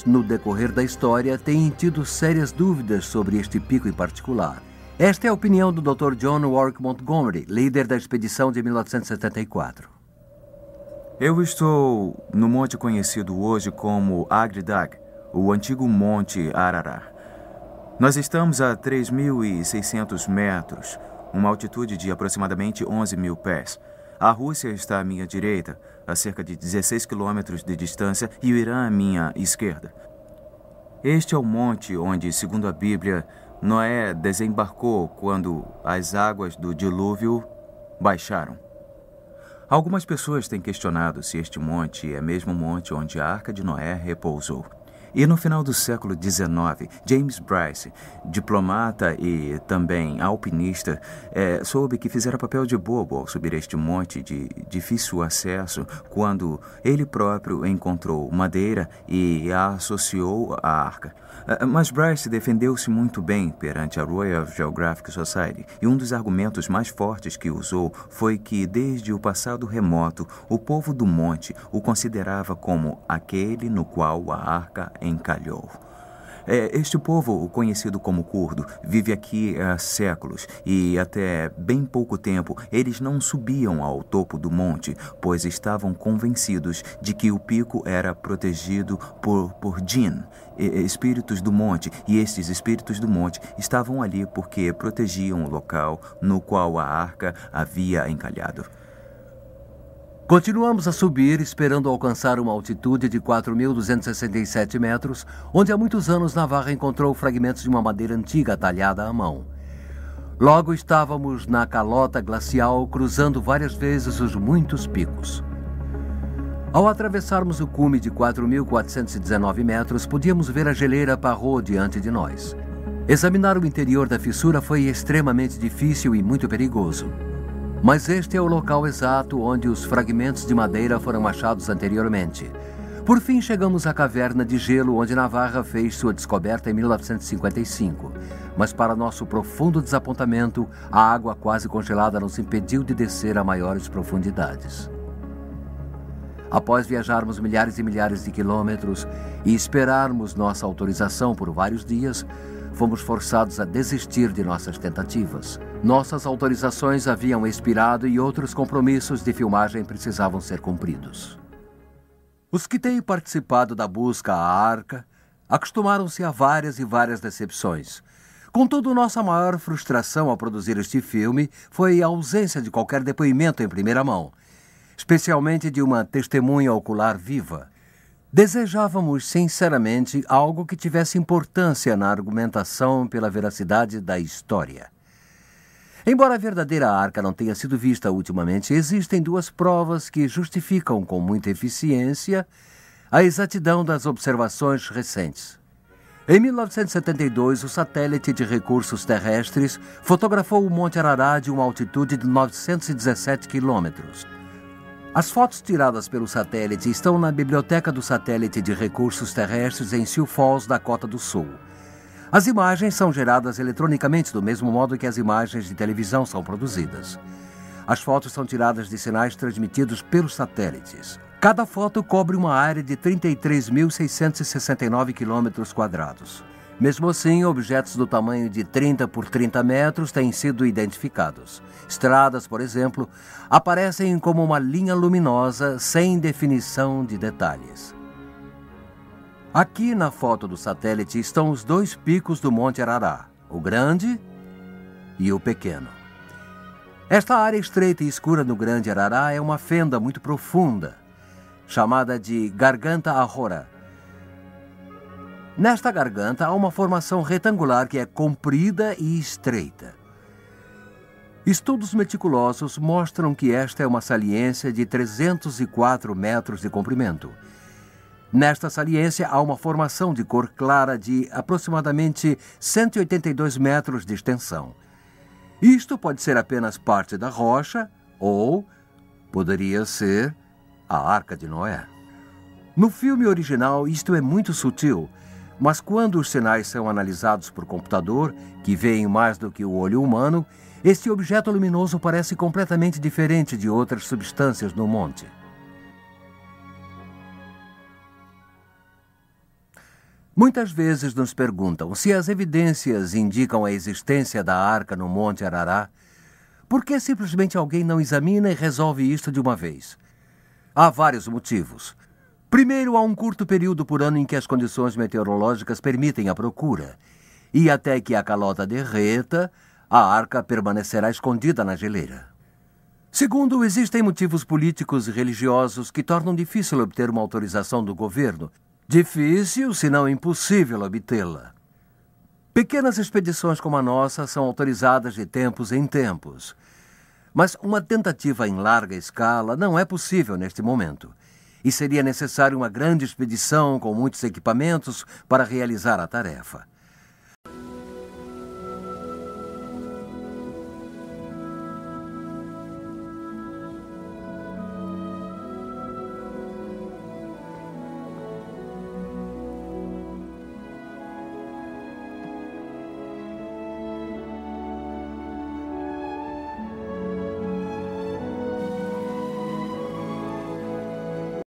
no decorrer da história, têm tido sérias dúvidas sobre este pico em particular. Esta é a opinião do Dr. John Warwick Montgomery, líder da expedição de 1974. Eu estou no monte conhecido hoje como Agridag, o antigo Monte Ararat. Nós estamos a 3.600 metros, uma altitude de aproximadamente 11.000 pés. A Rússia está à minha direita, a cerca de 16 quilômetros de distância, e o Irã à minha esquerda. Este é o monte onde, segundo a Bíblia, Noé desembarcou quando as águas do dilúvio baixaram. Algumas pessoas têm questionado se este monte é mesmo o monte onde a Arca de Noé repousou. E no final do século XIX, James Bryce, diplomata e também alpinista, soube que fizera papel de bobo ao subir este monte de difícil acesso quando ele próprio encontrou madeira e a associou à arca. Mas Bryce defendeu-se muito bem perante a Royal Geographic Society, e um dos argumentos mais fortes que usou foi que, desde o passado remoto, o povo do monte o considerava como aquele no qual a arca encalhou. Este povo, conhecido como curdo, vive aqui há séculos e até bem pouco tempo eles não subiam ao topo do monte, pois estavam convencidos de que o pico era protegido por Jinn, espíritos do monte, e estes espíritos do monte estavam ali porque protegiam o local no qual a arca havia encalhado. Continuamos a subir, esperando alcançar uma altitude de 4.267 metros, onde há muitos anos Navarra encontrou fragmentos de uma madeira antiga talhada à mão. Logo estávamos na calota glacial, cruzando várias vezes os muitos picos. Ao atravessarmos o cume de 4.419 metros, podíamos ver a geleira Parrot diante de nós. Examinar o interior da fissura foi extremamente difícil e muito perigoso. Mas este é o local exato onde os fragmentos de madeira foram achados anteriormente. Por fim, chegamos à caverna de gelo onde Navarra fez sua descoberta em 1955. Mas, para nosso profundo desapontamento, a água quase congelada nos impediu de descer a maiores profundidades. Após viajarmos milhares e milhares de quilômetros e esperarmos nossa autorização por vários dias, fomos forçados a desistir de nossas tentativas. Nossas autorizações haviam expirado e outros compromissos de filmagem precisavam ser cumpridos. Os que têm participado da busca à arca acostumaram-se a várias e várias decepções. Contudo, nossa maior frustração ao produzir este filme foi a ausência de qualquer depoimento em primeira mão, especialmente de uma testemunha ocular viva. Desejávamos, sinceramente, algo que tivesse importância na argumentação pela veracidade da história. Embora a verdadeira arca não tenha sido vista ultimamente, existem duas provas que justificam com muita eficiência a exatidão das observações recentes. Em 1972, o satélite de recursos terrestres fotografou o Monte Ararat de uma altitude de 917 quilômetros. As fotos tiradas pelo satélite estão na Biblioteca do Satélite de Recursos Terrestres em Sioux Falls, Dakota do Sul. As imagens são geradas eletronicamente do mesmo modo que as imagens de televisão são produzidas. As fotos são tiradas de sinais transmitidos pelos satélites. Cada foto cobre uma área de 33.669 km². Mesmo assim, objetos do tamanho de 30 por 30 metros têm sido identificados. Estradas, por exemplo, aparecem como uma linha luminosa sem definição de detalhes. Aqui na foto do satélite estão os dois picos do Monte Ararat, o grande e o pequeno. Esta área estreita e escura no Grande Ararat é uma fenda muito profunda, chamada de Garganta Ahora. Nesta garganta há uma formação retangular que é comprida e estreita. Estudos meticulosos mostram que esta é uma saliência de 304 metros de comprimento. Nesta saliência há uma formação de cor clara de aproximadamente 182 metros de extensão. Isto pode ser apenas parte da rocha ou poderia ser a Arca de Noé. No filme original, isto é muito sutil, mas quando os sinais são analisados por computador, que veem mais do que o olho humano, este objeto luminoso parece completamente diferente de outras substâncias no monte. Muitas vezes nos perguntam se as evidências indicam a existência da arca no Monte Ararat, por que simplesmente alguém não examina e resolve isto de uma vez? Há vários motivos. Primeiro, há um curto período por ano em que as condições meteorológicas permitem a procura. E até que a calota derreta, a arca permanecerá escondida na geleira. Segundo, existem motivos políticos e religiosos que tornam difícil obter uma autorização do governo. Difícil, se não impossível, obtê-la. Pequenas expedições como a nossa são autorizadas de tempos em tempos. Mas uma tentativa em larga escala não é possível neste momento. E seria necessário uma grande expedição com muitos equipamentos para realizar a tarefa.